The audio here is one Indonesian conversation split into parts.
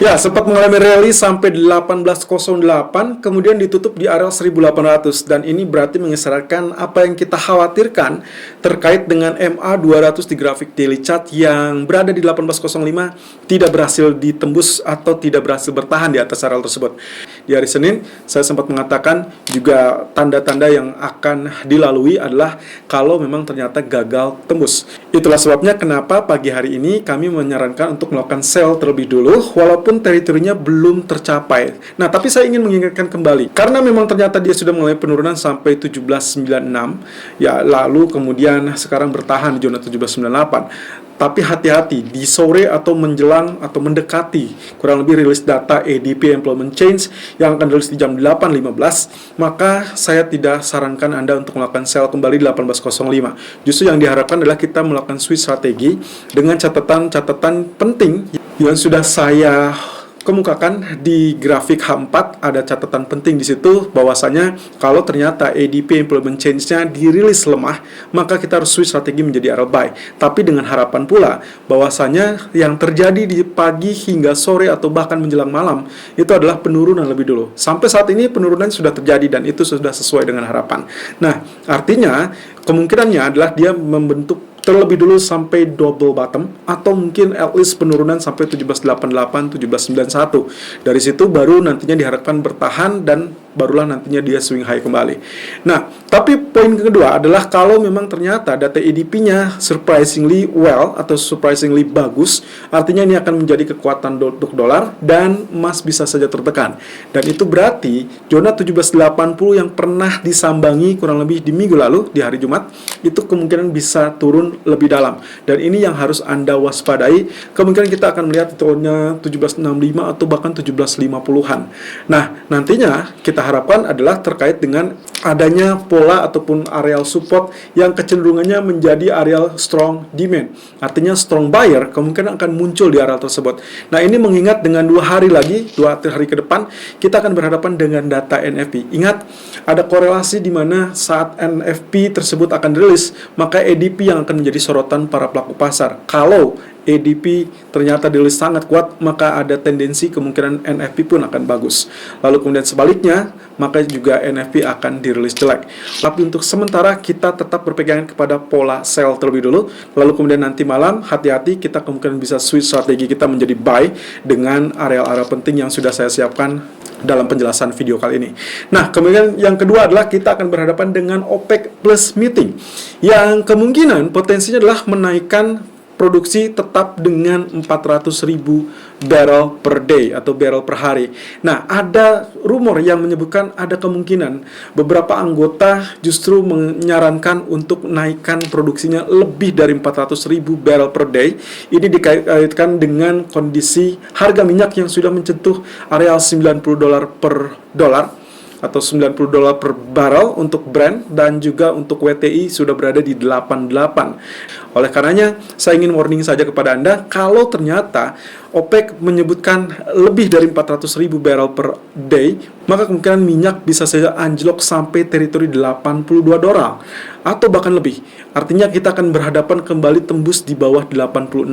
Ya, sempat mengalami rally sampai 1808, kemudian ditutup di area 1800, dan ini berarti mengisyaratkan apa yang kita khawatirkan terkait dengan MA 200 di grafik daily chart yang berada di 1805 tidak berhasil ditembus atau tidak berhasil bertahan di atas area tersebut. Di hari Senin, saya sempat mengatakan juga tanda-tanda yang akan dilalui adalah kalau memang ternyata gagal tembus. Itulah sebabnya kenapa pagi hari ini kami menyarankan untuk melakukan sell terlebih dulu, walaupun teritorinya belum tercapai. Nah, tapi saya ingin mengingatkan kembali, karena memang ternyata dia sudah mulai penurunan sampai 1796, ya, lalu kemudian sekarang bertahan di zona 1798. Tapi hati-hati, di sore atau menjelang atau mendekati kurang lebih rilis data ADP Employment Change yang akan rilis di jam 8.15, maka saya tidak sarankan Anda untuk melakukan sell kembali di 18.05. Justru yang diharapkan adalah kita melakukan switch strategi dengan catatan-catatan penting yang sudah saya kemukakan di grafik H4. Ada catatan penting di situ bahwasanya kalau ternyata ADP Employment Change-nya dirilis lemah, maka kita harus switch strategi menjadi arrow buy. Tapi dengan harapan pula bahwasanya yang terjadi di pagi hingga sore atau bahkan menjelang malam itu adalah penurunan lebih dulu. Sampai saat ini penurunan sudah terjadi dan itu sudah sesuai dengan harapan. Nah, artinya kemungkinannya adalah dia membentuk terlebih dulu sampai double bottom atau mungkin at least penurunan sampai 1788, 1791. Dari situ baru nantinya diharapkan bertahan dan barulah nantinya dia swing high kembali. Nah, tapi poin kedua adalah kalau memang ternyata data ADP-nya surprisingly well atau surprisingly bagus, artinya ini akan menjadi kekuatan untuk dolar dan emas bisa saja tertekan. Dan itu berarti zona 1780 yang pernah disambangi kurang lebih di minggu lalu di hari Jumat itu kemungkinan bisa turun lebih dalam. Dan ini yang harus Anda waspadai. Kemungkinan kita akan melihat zona 1765 atau bahkan 1750-an. Nah, nantinya kita harapkan adalah terkait dengan adanya pola ataupun areal support yang kecenderungannya menjadi areal strong demand. Artinya strong buyer kemungkinan akan muncul di areal tersebut. Nah, ini mengingat dengan 2 hari lagi, 2 hari ke depan, kita akan berhadapan dengan data NFP. Ingat, ada korelasi di mana saat NFP tersebut akan rilis, maka ADP yang akan menjadi sorotan para pelaku pasar. Kalau ADP ternyata dirilis sangat kuat, maka ada tendensi kemungkinan NFP pun akan bagus. Lalu kemudian sebaliknya, maka juga NFP akan dirilis jelek. Tapi untuk sementara kita tetap berpegangan kepada pola sell terlebih dulu. Lalu kemudian nanti malam hati-hati, kita kemungkinan bisa switch strategi kita menjadi buy dengan area-area penting yang sudah saya siapkan dalam penjelasan video kali ini. Nah, kemudian yang kedua adalah kita akan berhadapan dengan OPEC Plus meeting yang kemungkinan potensinya adalah menaikkan produksi tetap dengan 400.000 barrel per day atau barrel per hari. Nah, ada rumor yang menyebutkan ada kemungkinan beberapa anggota justru menyarankan untuk naikkan produksinya lebih dari 400.000 barrel per day. Ini dikaitkan dengan kondisi harga minyak yang sudah menyentuh area $90 per dolar atau $90 per barrel untuk Brent, dan juga untuk WTI sudah berada di 88. Oleh karenanya, saya ingin warning saja kepada Anda, kalau ternyata OPEC menyebutkan lebih dari 400.000 barrel per day, maka kemungkinan minyak bisa saja anjlok sampai teritori $82 atau bahkan lebih. Artinya kita akan berhadapan kembali tembus di bawah $86.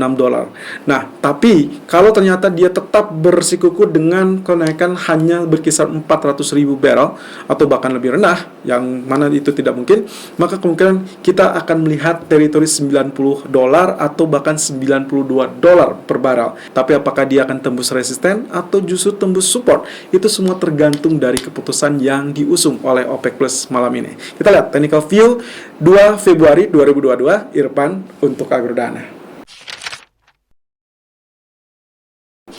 Nah, tapi kalau ternyata dia tetap bersikukuh dengan kenaikan hanya berkisar 400.000 barrel atau bahkan lebih rendah, yang mana itu tidak mungkin, maka kemungkinan kita akan melihat teritori $90 atau bahkan $92 per barrel. Tapi apakah dia akan tembus resisten atau justru tembus support, itu semua tergantung dari keputusan yang diusung oleh OPEC Plus malam ini. Kita lihat technical view 2 Februari 2022, Irfan untuk Agrodana.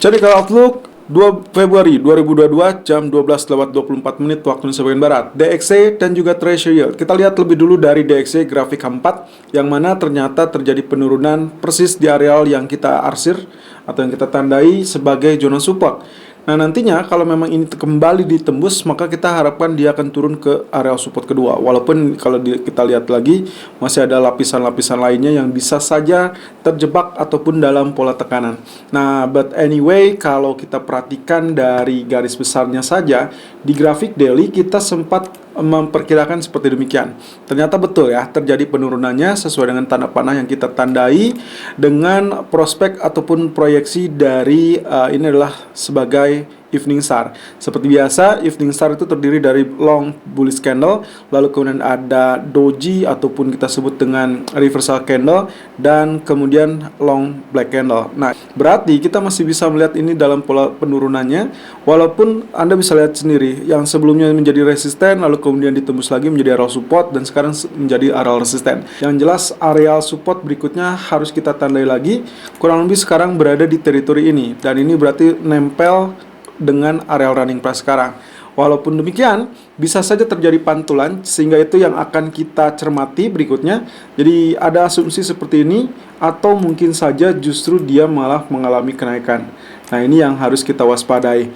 Technical outlook 2 Februari 2022 jam 12:24 waktu Indonesia bagian Barat. DXY dan juga Treasury Yield. Kita lihat lebih dulu dari DXY grafik 4 yang mana ternyata terjadi penurunan persis di areal yang kita arsir atau yang kita tandai sebagai zona support. Nah, nantinya kalau memang ini kembali ditembus, maka kita harapkan dia akan turun ke area support kedua. Walaupun kalau kita lihat lagi, masih ada lapisan-lapisan lainnya yang bisa saja terjebak ataupun dalam pola tekanan. Nah, but anyway, kalau kita perhatikan dari garis besarnya saja, Di grafik daily kita sempat memperkirakan seperti demikian. Ternyata betul ya, terjadi penurunannya sesuai dengan tanda panah yang kita tandai dengan prospek ataupun proyeksi dari ini adalah sebagai evening star. Seperti biasa, evening star itu terdiri dari long bullish candle, lalu kemudian ada doji ataupun kita sebut dengan reversal candle, dan kemudian long black candle. Nah, berarti kita masih bisa melihat ini dalam pola penurunannya, walaupun Anda bisa lihat sendiri yang sebelumnya menjadi resisten, lalu kemudian ditembus lagi menjadi area support, dan sekarang menjadi area resisten. Yang jelas area support berikutnya harus kita tandai lagi, kurang lebih sekarang berada di teritori ini, dan ini berarti nempel dengan area running price sekarang. Walaupun demikian, bisa saja terjadi pantulan, sehingga itu yang akan kita cermati berikutnya. Jadi ada asumsi seperti ini, atau mungkin saja justru dia malah mengalami kenaikan. Nah, ini yang harus kita waspadai.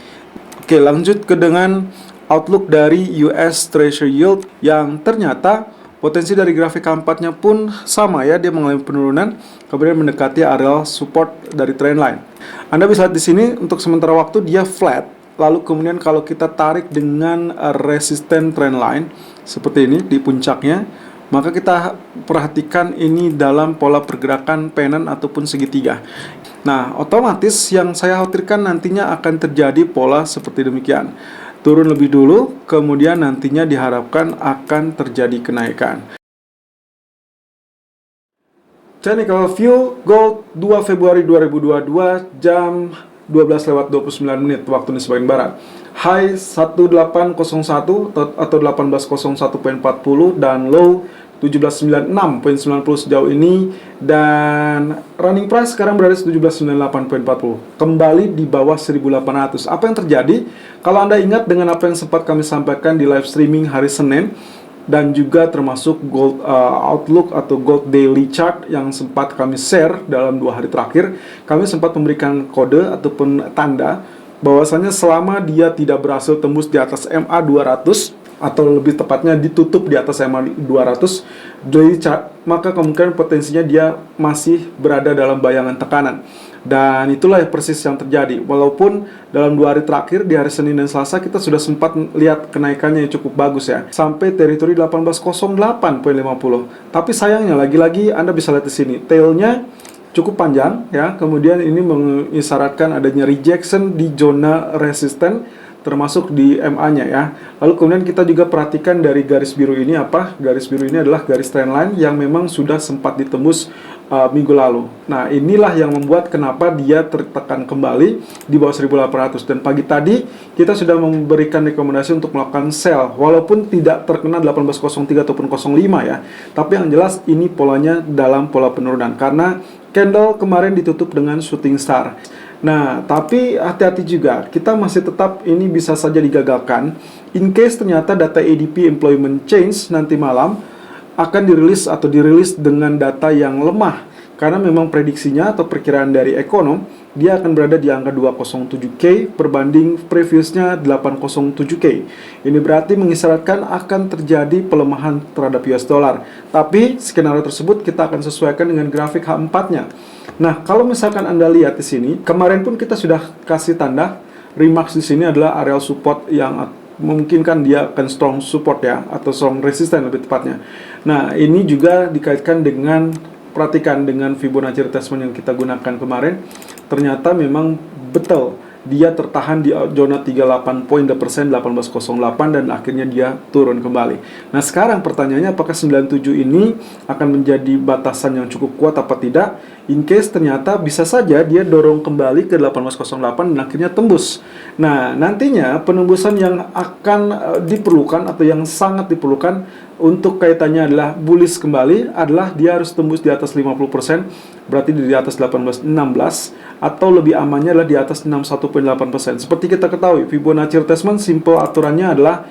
Oke, lanjut ke dengan outlook dari US Treasury Yield, yang ternyata potensi dari grafik keempatnya pun sama ya, dia mengalami penurunan, kemudian mendekati area support dari trendline. Anda bisa lihat di sini untuk sementara waktu dia flat, lalu kemudian kalau kita tarik dengan resisten trendline seperti ini di puncaknya, maka kita perhatikan ini dalam pola pergerakan pennant ataupun segitiga. Nah, otomatis yang saya khawatirkan nantinya akan terjadi pola seperti demikian. Turun lebih dulu, kemudian nantinya diharapkan akan terjadi kenaikan. Technical view gold 2 Februari 2022 jam 12:29 waktu Indonesia bagian barat. High 1801 atau 1801.40 dan low 1796.90 sejauh ini, dan running price sekarang berada di 1798.40, kembali di bawah 1800. Apa yang terjadi? Kalau Anda ingat dengan apa yang sempat kami sampaikan di live streaming hari Senin, dan juga termasuk gold outlook atau gold daily chart yang sempat kami share dalam 2 hari terakhir, kami sempat memberikan kode ataupun tanda bahwasanya selama dia tidak berhasil tembus di atas MA 200, atau lebih tepatnya ditutup di atas MA 200 daily chart, maka kemungkinan potensinya dia masih berada dalam bayangan tekanan. Dan itulah persis yang terjadi. Walaupun dalam 2 hari terakhir, di hari Senin dan Selasa, kita sudah sempat lihat kenaikannya yang cukup bagus ya, sampai teritori 1808.50. Tapi sayangnya lagi-lagi Anda bisa lihat di sini, tailnya cukup panjang ya. Kemudian ini mengisyaratkan adanya rejection di zona resisten, termasuk di MA-nya ya. Lalu kemudian kita juga perhatikan dari garis biru ini apa? Garis biru ini adalah garis trendline yang memang sudah sempat ditembus minggu lalu. Nah, inilah yang membuat kenapa dia tertekan kembali di bawah 1800. Dan pagi tadi kita sudah memberikan rekomendasi untuk melakukan sell, walaupun tidak terkena 1803 ataupun 05 ya. Tapi yang jelas ini polanya dalam pola penurunan, karena candle kemarin ditutup dengan shooting star. Nah, tapi hati-hati juga, kita masih tetap ini bisa saja digagalkan in case ternyata data ADP Employment Change nanti malam akan dirilis dengan data yang lemah, karena memang prediksinya atau perkiraan dari ekonom dia akan berada di angka 207K berbanding previousnya 807K. Ini berarti mengisyaratkan akan terjadi pelemahan terhadap US dollar. Tapi skenario tersebut kita akan sesuaikan dengan grafik H4-nya. Nah, kalau misalkan Anda lihat di sini, kemarin pun kita sudah kasih tanda remarks di sini adalah area support yang memungkinkan dia akan strong support ya, atau strong resistance lebih tepatnya. Nah, ini juga dikaitkan dengan, perhatikan dengan Fibonacci retracement yang kita gunakan kemarin, ternyata memang betul dia tertahan di zona 38 poin persen 1808 dan akhirnya dia turun kembali. Nah, sekarang pertanyaannya apakah 97 ini akan menjadi batasan yang cukup kuat apa tidak? In case ternyata bisa saja dia dorong kembali ke 1808 dan akhirnya tembus. Nah, nantinya penembusan yang akan diperlukan atau yang sangat diperlukan untuk kaitannya adalah bullish kembali adalah dia harus tembus di atas 50%, berarti di atas 1816, atau lebih amannya adalah di atas 61.8%. Seperti kita ketahui, Fibonacci retracement simple aturannya adalah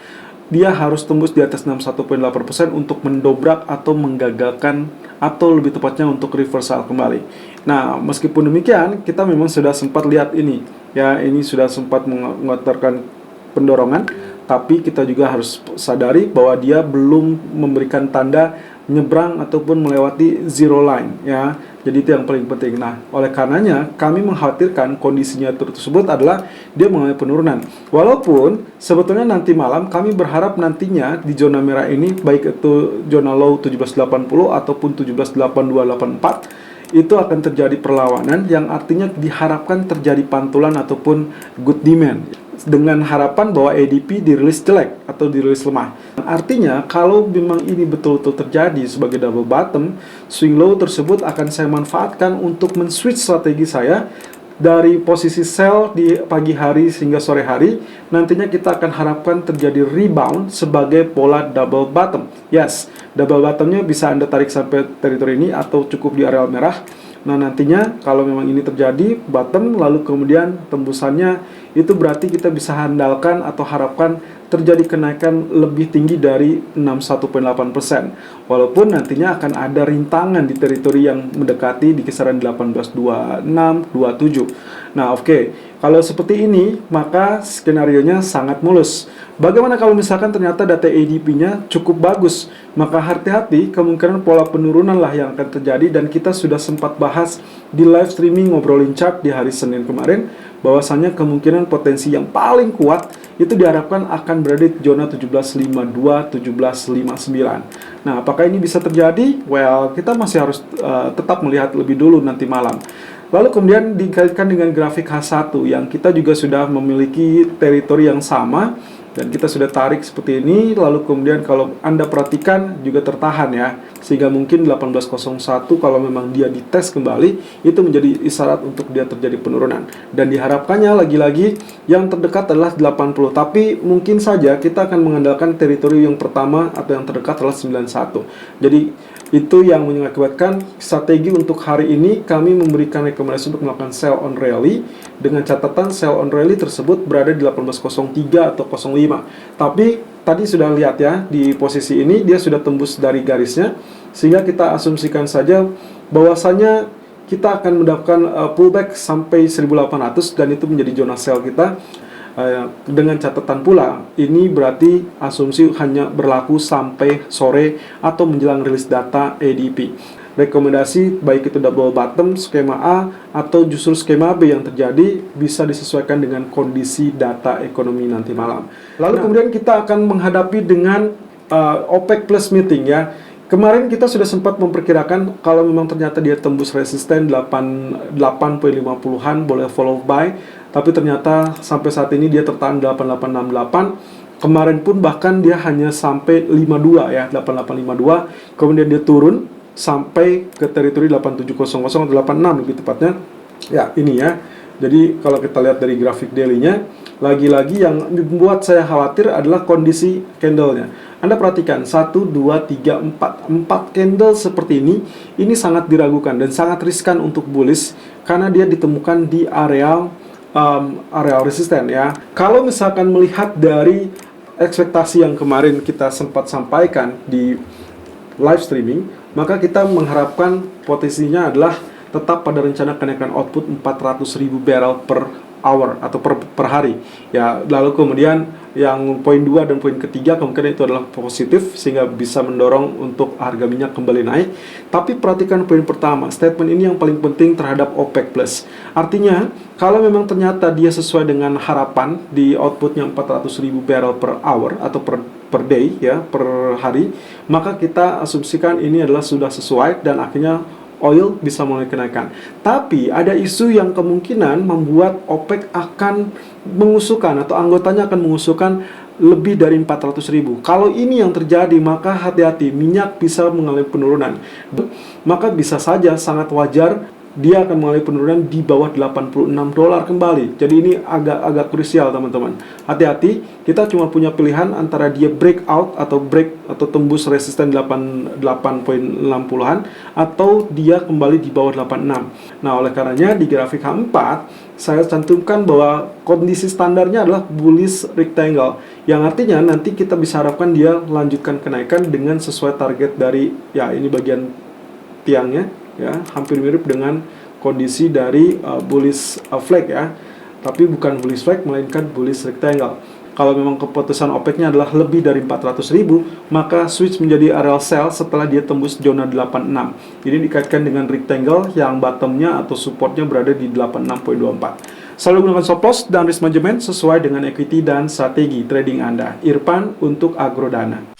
dia harus tembus di atas 61.8% untuk mendobrak atau menggagalkan, atau lebih tepatnya untuk reversal kembali. Nah, meskipun demikian, kita memang sudah sempat lihat ini ya, ini sudah sempat mengeluarkan pendorongan, tapi kita juga harus sadari bahwa dia belum memberikan tanda nyebrang ataupun melewati zero line ya. Jadi itu yang paling penting. Nah, oleh karenanya kami mengkhawatirkan kondisinya tersebut adalah dia mengalami penurunan. Walaupun sebetulnya nanti malam kami berharap nantinya di zona merah ini, baik itu zona low 1780 ataupun 178284, itu akan terjadi perlawanan yang artinya diharapkan terjadi pantulan ataupun good demand, dengan harapan bahwa ADP dirilis jelek atau dirilis lemah. Artinya kalau memang ini betul-betul terjadi sebagai double bottom, swing low tersebut akan saya manfaatkan untuk men-switch strategi saya dari posisi sell di pagi hari sehingga sore hari. Nantinya kita akan harapkan terjadi rebound sebagai pola double bottom. Yes, double bottomnya bisa Anda tarik sampai teritori ini atau cukup di area merah. Nah, nantinya kalau memang ini terjadi bottom lalu kemudian tembusannya, itu berarti kita bisa handalkan atau harapkan terjadi kenaikan lebih tinggi dari 61,8%. Walaupun nantinya akan ada rintangan di teritori yang mendekati di kisaran 1826, 27. Nah, oke. Kalau seperti ini, maka skenarionya sangat mulus. Bagaimana kalau misalkan ternyata data ADP-nya cukup bagus? Maka hati-hati, kemungkinan pola penurunan lah yang akan terjadi, dan kita sudah sempat bahas di live streaming ngobrolin chart di hari Senin kemarin, bahwasannya kemungkinan potensi yang paling kuat itu diharapkan akan berada di zona 1752, 1759. Nah, apakah ini bisa terjadi? Well, kita masih harus tetap melihat lebih dulu nanti malam. Lalu kemudian dikaitkan dengan grafik H1 yang kita juga sudah memiliki teritori yang sama, dan kita sudah tarik seperti ini. Lalu kemudian kalau Anda perhatikan juga tertahan ya, sehingga mungkin 1801 kalau memang dia dites kembali, itu menjadi isyarat untuk dia terjadi penurunan. Dan diharapkannya lagi-lagi yang terdekat adalah 80, tapi mungkin saja kita akan mengandalkan teritori yang pertama atau yang terdekat adalah 91. Jadi itu yang mengakibatkan strategi untuk hari ini kami memberikan rekomendasi untuk melakukan sell on rally, dengan catatan sell on rally tersebut berada di 1803 atau 05. Tapi tadi sudah lihat ya, di posisi ini dia sudah tembus dari garisnya, sehingga kita asumsikan saja bahwasanya kita akan mendapatkan pullback sampai 1800, dan itu menjadi zona sell kita. Dengan catatan pula, ini berarti asumsi hanya berlaku sampai sore atau menjelang rilis data ADP. Rekomendasi baik itu double bottom, skema A, atau justru skema B yang terjadi bisa disesuaikan dengan kondisi data ekonomi nanti malam. Lalu kemudian kita akan menghadapi dengan OPEC Plus meeting ya. Kemarin kita sudah sempat memperkirakan kalau memang ternyata dia tembus resisten 8,50-an boleh follow buy, tapi ternyata sampai saat ini dia tertahan 8868. Kemarin pun bahkan dia hanya sampai 52 ya, 8852. Kemudian dia turun sampai ke teritori 8700 atau 86 lebih tepatnya. Ya, ini ya. Jadi kalau kita lihat dari grafik daily-nya, lagi-lagi yang membuat saya khawatir adalah kondisi candle-nya. Anda perhatikan 1, 2, 3, 4 candle seperti ini sangat diragukan dan sangat riskan untuk bullish karena dia ditemukan di area resisten ya. Kalau misalkan melihat dari ekspektasi yang kemarin kita sempat sampaikan di live streaming, maka kita mengharapkan potensinya adalah tetap pada rencana kenaikan output 400.000 barrel per hour atau per hari ya. Lalu kemudian yang poin 2 dan poin ketiga kemungkinan itu adalah positif sehingga bisa mendorong untuk harga minyak kembali naik. Tapi perhatikan poin pertama, statement ini yang paling penting terhadap OPEC Plus. Artinya kalau memang ternyata dia sesuai dengan harapan di outputnya 400.000 barrel per hour atau per day ya, per hari, maka kita asumsikan ini adalah sudah sesuai dan akhirnya oil bisa mulai kenaikan. Tapi ada isu yang kemungkinan membuat OPEC akan mengusulkan atau anggotanya akan mengusulkan lebih dari 400.000. Kalau ini yang terjadi, maka hati-hati, minyak bisa mengalami penurunan. Maka bisa saja sangat wajar dia akan mengalami penurunan di bawah $86 kembali. Jadi ini agak krusial teman-teman. Hati-hati, kita cuma punya pilihan antara dia breakout atau tembus resisten 8,60-an atau dia kembali di bawah 86. Nah, oleh karenanya di grafik H4 saya cantumkan bahwa kondisi standarnya adalah bullish rectangle, yang artinya nanti kita bisa harapkan dia lanjutkan kenaikan dengan sesuai target dari ya, ini bagian tiangnya ya, hampir mirip dengan kondisi dari bullish flag ya, tapi bukan bullish flag melainkan bullish rectangle. Kalau memang keputusan OPEC-nya adalah lebih dari 400.000, maka switch menjadi area sell setelah dia tembus zona 86. Jadi dikaitkan dengan rectangle yang bottomnya atau supportnya berada di 86.24. Selalu gunakan stop loss dan risk management sesuai dengan equity dan strategi trading Anda. Irfan untuk Agrodana.